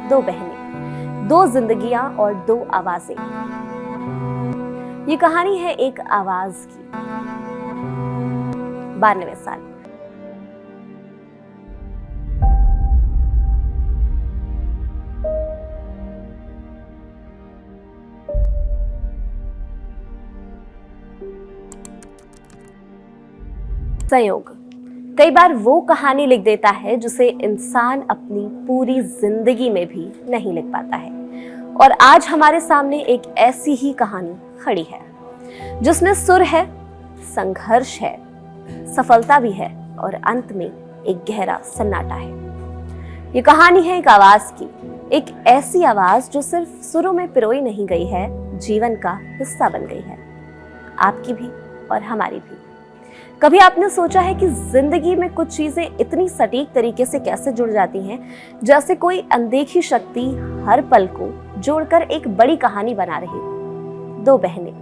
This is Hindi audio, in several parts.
दो बहनें, दो जिंदगियां और दो आवाजें। ये कहानी है एक आवाज की। 92 साल। संयोग कई बार वो कहानी लिख देता है जिसे इंसान अपनी पूरी जिंदगी में भी नहीं लिख पाता है। और आज हमारे सामने एक ऐसी ही कहानी खड़ी है जिसमें सुर है, संघर्ष है, सफलता भी है और अंत में एक गहरा सन्नाटा है। ये कहानी है एक आवाज की, एक ऐसी आवाज जो सिर्फ सुरों में पिरोई नहीं गई है, जीवन का हिस्सा बन गई है, आपकी भी और हमारी भी। कभी आपने सोचा है कि जिंदगी में कुछ चीजें इतनी सटीक तरीके से कैसे जुड़ जाती हैं, जैसे कोई अनदेखी शक्ति हर पल को जोड़कर एक बड़ी कहानी बना रही। दो बहनें,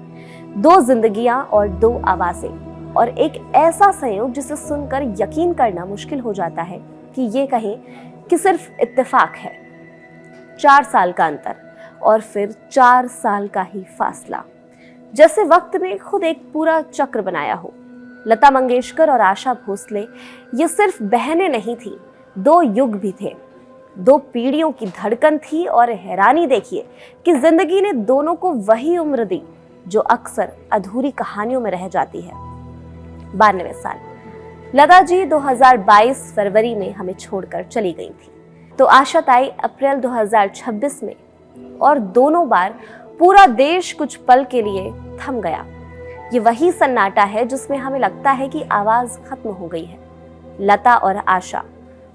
दो जिंदगियां और दो आवाजें, और एक ऐसा संयोग जिसे सुनकर यकीन करना मुश्किल हो जाता है कि ये कहें कि सिर्फ इत्तेफाक है। 4 साल का अंतर और फिर 4 साल का ही फासला, जैसे वक्त ने खुद एक पूरा चक्र बनाया हो। लता मंगेशकर और आशा भोसले ये सिर्फ बहनें नहीं थी, दो युग भी थे, दो पीढ़ियों की धड़कन थी। और हैरानी देखिए कि जिंदगी ने दोनों को वही उम्र दी जो अक्सर अधूरी कहानियों में रह जाती है। 92 साल। लता जी 2022 फरवरी में हमें छोड़कर चली गई थी, तो आशा ताई अप्रैल 2026 में, और दोनों बार पूरा देश कुछ पल के लिए थम गया। ये वही सन्नाटा है जिसमें हमें लगता है कि आवाज खत्म हो गई है। लता और आशा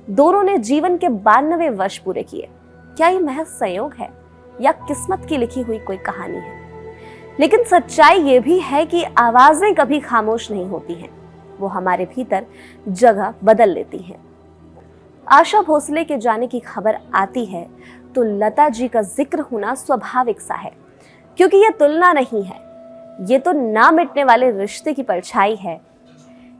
दोनों ने जीवन के 92 वर्ष पूरे किए। क्या ये महज संयोग है या किस्मत की लिखी हुई कोई कहानी है? लेकिन सच्चाई ये भी है कि आवाजें कभी खामोश नहीं होती हैं, वो हमारे भीतर जगह बदल लेती हैं। आशा भोसले के जाने की खबर आती है तो लता जी का जिक्र होना स्वाभाविक सा है, क्योंकि ये तुलना नहीं है, ये तो ना मिटने वाले रिश्ते की परछाई है।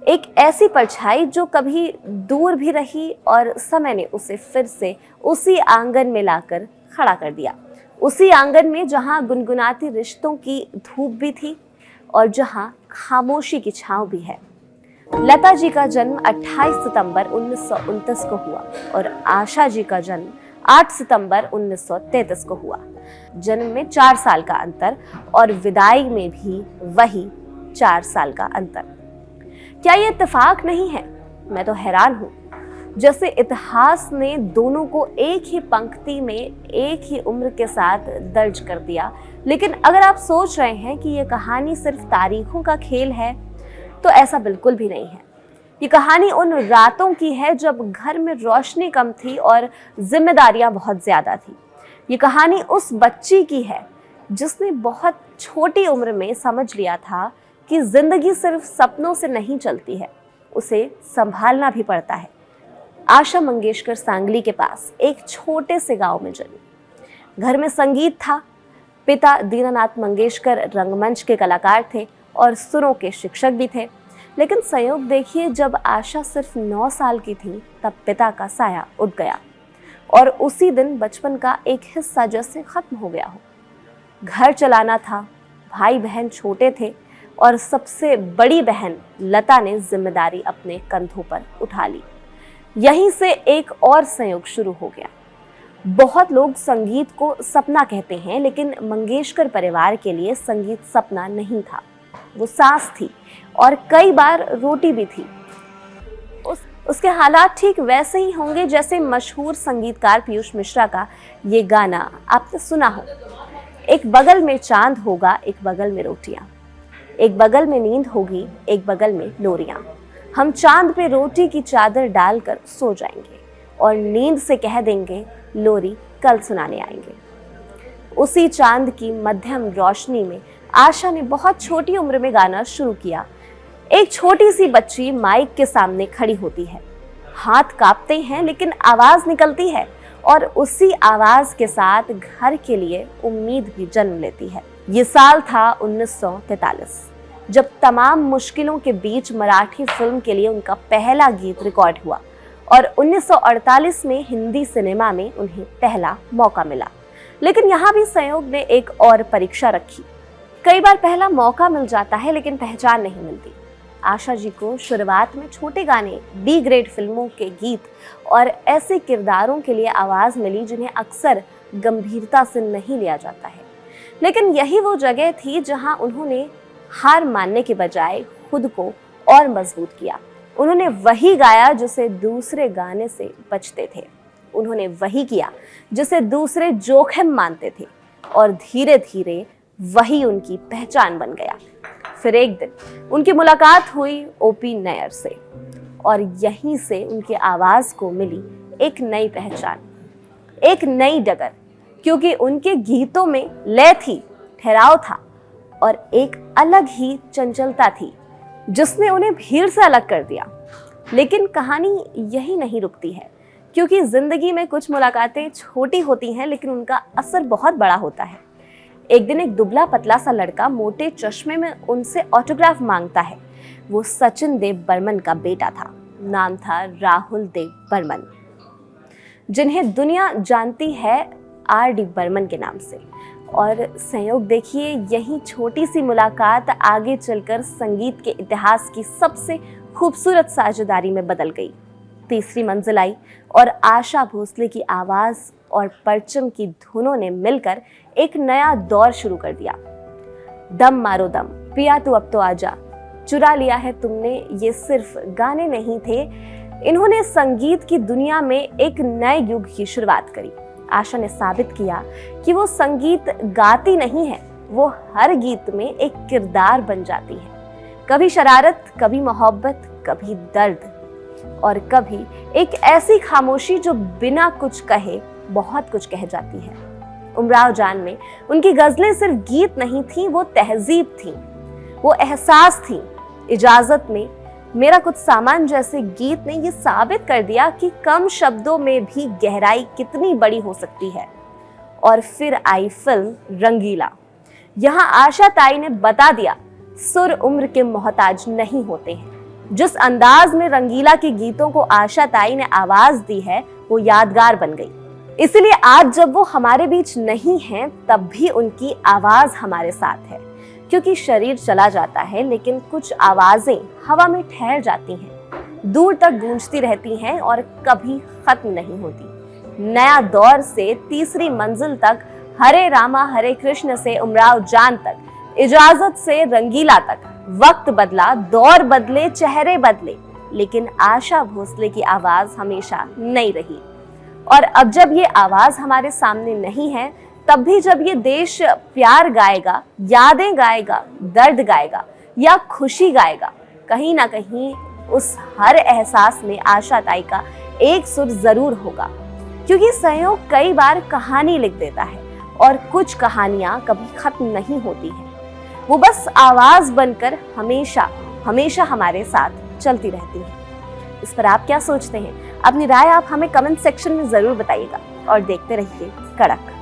एक ऐसी परछाई जो कभी दूर भी रही और समय ने उसे फिर से उसी आंगन में लाकर खड़ा कर दिया। उसी आंगन में जहां गुनगुनाती रिश्तों की धूप भी थी और जहां खामोशी की छांव भी है। लता जी का जन्म 28 सितंबर 1929 को हुआ और आशा जी का जन्म 8 सितंबर 1933 को हुआ। जन्म में 4 साल का अंतर और विदाई में भी वही 4 साल का अंतर। क्या ये इत्तेफाक नहीं है? मैं तो हैरान हूँ। जैसे इतिहास ने दोनों को एक ही पंक्ति में एक ही उम्र के साथ दर्ज कर दिया। लेकिन अगर आप सोच रहे हैं कि ये कहानी सिर्फ तारीखों का खेल है, तो ऐसा बिल्कुल भी नहीं है। ये कहानी उन रातों की है जब घर में रोशनी कम थी और जिम्मेदारियां बहुत ज्यादा थी। ये कहानी उस बच्ची की है जिसने बहुत छोटी उम्र में समझ लिया था कि जिंदगी सिर्फ सपनों से नहीं चलती है, उसे संभालना भी पड़ता है। आशा मंगेशकर सांगली के पास एक छोटे से गांव में जन्मी। घर में संगीत था। पिता दीनानाथ मंगेशकर रंगमंच के कलाकार थे और सुरों के शिक्षक भी थे। लेकिन संयोग देखिए, जब आशा सिर्फ 9 साल की थी तब पिता का साया उठ गया और उसी दिन बचपन का एक हिस्सा जैसे खत्म हो गया हो। घर चलाना था, भाई बहन छोटे थे और सबसे बड़ी बहन लता ने जिम्मेदारी अपने कंधों पर उठा ली। यहीं से एक और संयोग शुरू हो गया। बहुत लोग संगीत को सपना कहते हैं, लेकिन मंगेशकर परिवार के लिए संगीत सपना नहीं था, वो सांस थी और कई बार रोटी भी थी। उसके हालात ठीक वैसे ही होंगे जैसे मशहूर संगीतकार पीयूष मिश्रा का ये गाना आपने सुना हो। एक बगल में चांद होगा, एक बगल में रोटियां, एक बगल में नींद होगी, एक बगल में लोरियां। हम चांद पे रोटी की चादर डालकर सो जाएंगे और नींद से कह देंगे लोरी कल सुनाने आएंगे। उसी चांद की मध्यम रोशनी में आशा ने बहुत छोटी उम्र में गाना शुरू किया। एक छोटी सी बच्ची माइक के सामने खड़ी होती है, हाथ कांपते हैं लेकिन आवाज निकलती है और उसी आवाज के साथ घर के लिए उम्मीद भी जन्म लेती है। ये साल था 1943, जब तमाम मुश्किलों के बीच मराठी फिल्म के लिए उनका पहला गीत रिकॉर्ड हुआ और 1948 में हिंदी सिनेमा में उन्हें पहला मौका मिला। लेकिन यहाँ भी संयोग ने एक और परीक्षा रखी। कई बार पहला मौका मिल जाता है लेकिन पहचान नहीं मिलती। आशा जी को शुरुआत में छोटे गाने, बी ग्रेड फिल्मों के गीत और ऐसे किरदारों के लिए आवाज मिली जिन्हें अक्सर गंभीरता से नहीं लिया जाता है। लेकिन यही वो जगह थी जहां उन्होंने हार मानने के बजाय खुद को और मजबूत किया। उन्होंने वही गाया जिसे दूसरे गाने से बचते थे। उन्होंने वही किया जिसे दूसरे जोखिम मानते थे और धीरे धीरे वही उनकी पहचान बन गया। फिर एक दिन उनकी मुलाकात हुई ओपी नैयर से और यहीं से उनकी आवाज को मिली एक नई पहचान, एक नई डगर, क्योंकि उनके गीतों में लय थी, ठहराव था और एक अलग ही चंचलता थी जिसने उन्हें भीड़ से अलग कर दिया। लेकिन कहानी यही नहीं रुकती है, क्योंकि जिंदगी में कुछ मुलाकातें छोटी होती हैं लेकिन उनका असर बहुत बड़ा होता है। एक दिन एक दुबला पतला सा लड़का मोटे चश्मे में उनसे ऑटोग्राफ मांगता है। वो सचिन देव बर्मन का बेटा था। नाम था राहुल देव बर्मन, जिन्हें दुनिया जानती है RD बर्मन के नाम से। और संयोग देखिए, यही छोटी सी मुलाकात आगे चलकर संगीत के इतिहास की सबसे खूबसूरत साझेदारी में बदल गई। तीसरी मंजिल आई और आशा भोसले की आवाज और परचम की धुनों ने मिलकर एक नया दौर शुरू कर दिया। दम मारो दम, पिया तू अब तो आजा, चुरा लिया है तुमने, ये सिर्फ गाने नहीं थे, इन्होंने संगीत की दुनिया में एक नए युग की शुरुआत करी। आशा ने साबित किया कि वो संगीत गाती नहीं है, वो हर गीत में एक किरदार बन जाती है। कभी शरारत, कभी मोहब्बत, कभी दर्द और कभी एक ऐसी खामोशी जो बिना कुछ कहे बहुत कुछ कह जाती है। उमराव जान में उनकी गजलें सिर्फ गीत नहीं थी, वो तहजीब थी, वो एहसास थी। इजाजत में मेरा कुछ सामान जैसे गीत ने ये साबित कर दिया कि कम शब्दों में भी गहराई कितनी बड़ी हो सकती है। और फिर आई फिल्म रंगीला। यहाँ आशा ताई ने बता दिया, सुर उम्र के मोहताज नहीं होते हैं। जिस अंदाज में रंगीला के गीतों को आशा ताई ने आवाज दी है वो यादगार बन गई। इसलिए आज जब वो हमारे बीच नहीं हैं, तब भी उनकी आवाज हमारे साथ है, क्योंकि शरीर चला जाता है लेकिन कुछ आवाजें हवा में ठहर जाती हैं, दूर तक गूंजती रहती हैं और कभी खत्म नहीं होती। नया दौर से तीसरी मंजिल तक, हरे रामा हरे कृष्ण से उमराव जान तक, इजाजत से रंगीला तक, वक्त बदला, दौर बदले, चेहरे बदले, लेकिन आशा भोसले की आवाज हमेशा नई रही। और अब जब ये आवाज हमारे सामने नहीं है, तब भी जब ये देश प्यार गाएगा, यादें गाएगा, दर्द गाएगा या खुशी गाएगा, कहीं ना कहीं उस हर एहसास में आशा ताई का एक सुर जरूर होगा। क्योंकि संयोग कई बार कहानी लिख देता है और कुछ कहानियां कभी खत्म नहीं होती हैं, वो बस आवाज बनकर हमेशा हमेशा हमारे साथ चलती रहती है। इस पर आप क्या सोचते हैं? अपनी राय आप हमें कमेंट सेक्शन में जरूर बताइएगा और देखते रहिए कड़क।